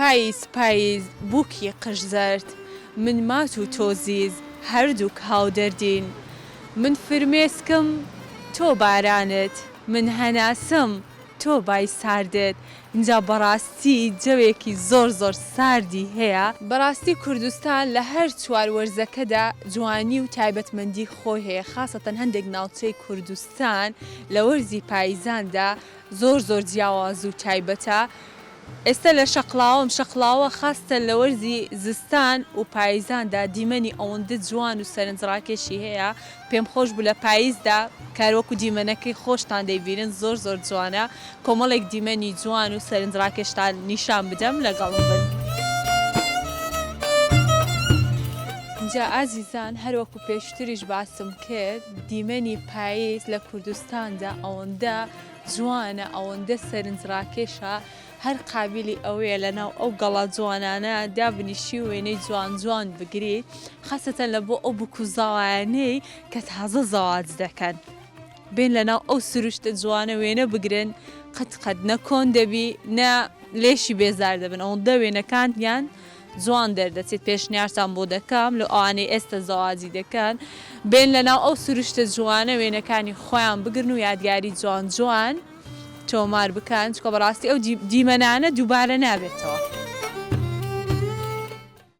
پاییز بووکی قژ زەرد من مات و تۆزیز هەردووک هاودەردین من فرمێسکم تۆ بارانت من هەناسم تۆ بای ساردت اینجا بەڕاستی جەوێکی زۆر ساردی هەیە بەڕاستی کوردستان لە هەر چوار وەرزەکەدا جوانی و تایبەتمەندی خۆی هەیە خاصەتەن هەندێک ناوچەی کوردستان لە وەرزی پاییزاندا زۆر جیاواز و تایبەتە ئێستا لە شەقڵاوە خاستە لە وەرزی زستان و پاییزاندا دیمەنی ئەوەندە جوان و سەرنجڕاکێشی هەیە پێم خۆش بوو لە پاییزدا کاروەکو دیمەنەکەی خۆشتان دەیبینن زۆر جوانە کۆمەڵێک دیمەنی جوان و سەرنجڕاکێشتان نیشان بدەم لەگەڵم بن. جا ئازیزان هەروەکو پێشتریش باسم کرد دیمەنی پاییز لە کوردستاندا ئەوەندە جوانە ئەوەندە سەرنجڕاکێشە هەر قابلی ئەوەیە لەناو ئەو گەڵا جوانانە دابنیشی و وێنەی جوان بگریت خاصەتەن لە بۆ ئەو بکوزاوانەی کە تازە زەواج دەکەن بین لەناو ئەو سروشتە جوانە وێنە بگرن قەت نەکۆن دەبی نە لێشی بێزار دەبن ئەوەندە وێنەکانیان جوان دەردەچێت پێشنیارتان بۆ دەکەم لە ئەوانەی ئێستا زەواجی دەکەن بین لەناو ئەو سروشتە جوانە وێنەکانی خۆیان بگرن و یادگاری جوان تۆمار بکەن چکە بەڕاستی ئەو دیمەنانە دووبارە نابێتەوە.